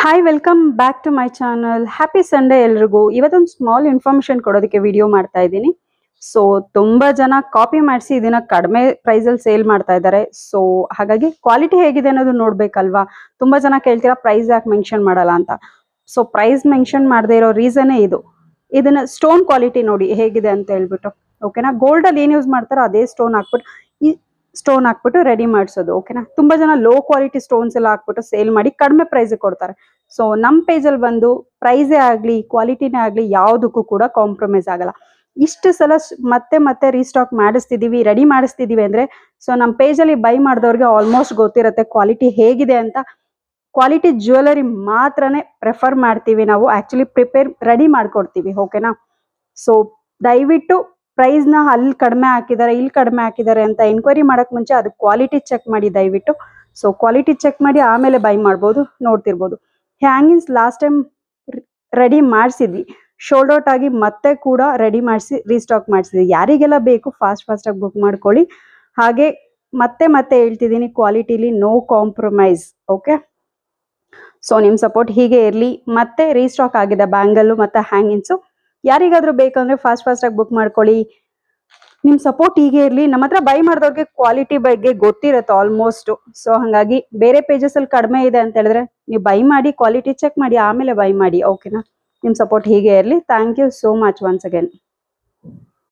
Hi, welcome back to my channel. Happy Sunday ಎಲ್ರಿಗೂ. ಇವತ್ತೊಂದು small information ಕೊಡೋದಕ್ಕೆ video ಮಾಡ್ತಾ ಇದ್ದೀನಿ. ಸೊ ತುಂಬಾ ಜನ ಕಾಪಿ ಮಾಡಿಸಿ ಇದನ್ನ ಕಡಿಮೆ ಪ್ರೈಸಲ್ಲಿ ಸೇಲ್ ಮಾಡ್ತಾ ಇದ್ದಾರೆ. ಸೊ ಹಾಗಾಗಿ ಕ್ವಾಲಿಟಿ ಹೇಗಿದೆ ಅನ್ನೋದು ನೋಡ್ಬೇಕಲ್ವಾ. ತುಂಬಾ ಜನ ಕೇಳ್ತೀರಾ ಪ್ರೈಸ್ ಯಾಕೆ ಮೆನ್ಷನ್ ಮಾಡಲ್ಲ ಅಂತ. ಸೊ ಪ್ರೈಸ್ ಮೆನ್ಷನ್ ಮಾಡದೇ ಇರೋ ರೀಸನ್ನೇ ಇದು. ಇದನ್ನ ಸ್ಟೋನ್ ಕ್ವಾಲಿಟಿ ನೋಡಿ ಹೇಗಿದೆ ಅಂತ ಹೇಳ್ಬಿಟ್ಟು, ಓಕೆನಾ. ಗೋಲ್ಡ್ ಅಲ್ಲಿ ಏನ್ ಯೂಸ್ ಮಾಡ್ತಾರೋ ಅದೇ ಸ್ಟೋನ್ ಹಾಕ್ಬಿಟ್ಟು ಈ ಸ್ಟೋನ್ ಹಾಕ್ಬಿಟ್ಟು ರೆಡಿ ಮಾಡಿಸೋದು, ಓಕೆನಾ. ತುಂಬಾ ಜನ ಲೋ ಕ್ವಾಲಿಟಿ ಸ್ಟೋನ್ಸ್ ಎಲ್ಲ ಹಾಕ್ಬಿಟ್ಟು ಸೇಲ್ ಮಾಡಿ ಕಡಿಮೆ ಪ್ರೈಸ್ ಕೊಡ್ತಾರೆ. ಸೊ ನಮ್ ಪೇಜ್ ಅಲ್ಲಿ ಬಂದು ಪ್ರೈಸೇ ಆಗ್ಲಿ ಕ್ವಾಲಿಟಿನೇ ಆಗ್ಲಿ ಯಾವ್ದಕ್ಕೂ ಕೂಡ ಕಾಂಪ್ರಮೈಸ್ ಆಗಲ್ಲ. ಇಷ್ಟು ಸಲ ಮತ್ತೆ ಮತ್ತೆ ರೀಸ್ಟಾಕ್ ಮಾಡಿಸ್ತಿದೀವಿ, ರೆಡಿ ಮಾಡಿಸ್ತಿದೀವಿ ಅಂದ್ರೆ ಸೊ ನಮ್ ಪೇಜ್ ಅಲ್ಲಿ ಬೈ ಮಾಡಿದವ್ರಿಗೆ ಆಲ್ಮೋಸ್ಟ್ ಗೊತ್ತಿರುತ್ತೆ ಕ್ವಾಲಿಟಿ ಹೇಗಿದೆ ಅಂತ. ಕ್ವಾಲಿಟಿ ಜ್ಯುವೆಲರಿ ಮಾತ್ರನೇ ಪ್ರಿಫರ್ ಮಾಡ್ತೀವಿ ನಾವು. ಆಕ್ಚುಲಿ ಪ್ರಿಪೇರ್ ರೆಡಿ ಮಾಡ್ಕೊಡ್ತೀವಿ, ಓಕೆನಾ. ಸೊ ದಯವಿಟ್ಟು ಪ್ರೈಸ್ ನ ಅಲ್ಲಿ ಕಡಿಮೆ ಹಾಕಿದ್ದಾರೆ ಇಲ್ಲಿ ಕಡಿಮೆ ಹಾಕಿದ್ದಾರೆ ಅಂತ ಎನ್ಕ್ವೈರಿ ಮಾಡಕ್ ಮುಂಚೆ ಅದು ಕ್ವಾಲಿಟಿ ಚೆಕ್ ಮಾಡಿ ದಯವಿಟ್ಟು. ಸೊ ಕ್ವಾಲಿಟಿ ಚೆಕ್ ಮಾಡಿ ಆಮೇಲೆ ಬೈ ಮಾಡ್ಬೋದು. ನೋಡ್ತಿರ್ಬೋದು hangings last time ready ಮಾಡಿಸಿದ್ವಿ, ಶೋಲ್ಡ್ out ಆಗಿ ಮತ್ತೆ ಕೂಡ ರೆಡಿ ಮಾಡಿಸಿ ರೀಸ್ಟಾಕ್ ಮಾಡಿಸಿದ್ವಿ. ಯಾರಿಗೆಲ್ಲ ಬೇಕು ಫಾಸ್ಟ್ ಆಗಿ ಬುಕ್ ಮಾಡ್ಕೊಳ್ಳಿ. ಹಾಗೆ ಮತ್ತೆ ಮತ್ತೆ ಹೇಳ್ತಿದ್ದೀನಿ, ಕ್ವಾಲಿಟಿಲಿ ನೋ ಕಾಂಪ್ರಮೈಸ್, ಓಕೆ. ಸೊ ನಿಮ್ ಸಪೋರ್ಟ್ ಹೀಗೆ ಇರ್ಲಿ. ಮತ್ತೆ ರೀಸ್ಟಾಕ್ ಆಗಿದೆ ಬ್ಯಾಂಗಲ್ ಮತ್ತೆ ಹ್ಯಾಂಗಿಂಗ್ಸು. ಯಾರಿಗಾದ್ರೂ ಬೇಕಂದ್ರೆ ಫಾಸ್ಟ್ ಆಗಿ ಬುಕ್ ಮಾಡ್ಕೊಳ್ಳಿ. ನಿಮ್ ಸಪೋರ್ಟ್ ಹೀಗೆ ಇರ್ಲಿ. ನಮ್ಮ ಹತ್ರ ಬೈ ಮಾಡಿದವ್ರಿಗೆ ಕ್ವಾಲಿಟಿ ಬಗ್ಗೆ ಗೊತ್ತಿರುತ್ತೆ ಆಲ್ಮೋಸ್ಟ್. ಸೊ ಹಂಗಾಗಿ ಬೇರೆ ಪೇಜಸ್ ಅಲ್ಲಿ ಕಡಿಮೆ ಇದೆ ಅಂತ ಹೇಳಿದ್ರೆ ನೀವು ಬೈ ಮಾಡಿ, ಕ್ವಾಲಿಟಿ ಚೆಕ್ ಮಾಡಿ ಆಮೇಲೆ ಬೈ ಮಾಡಿ, ಓಕೆನಾ. ನಿಮ್ ಸಪೋರ್ಟ್ ಹೀಗೆ ಇರ್ಲಿ. Thank you so much once again.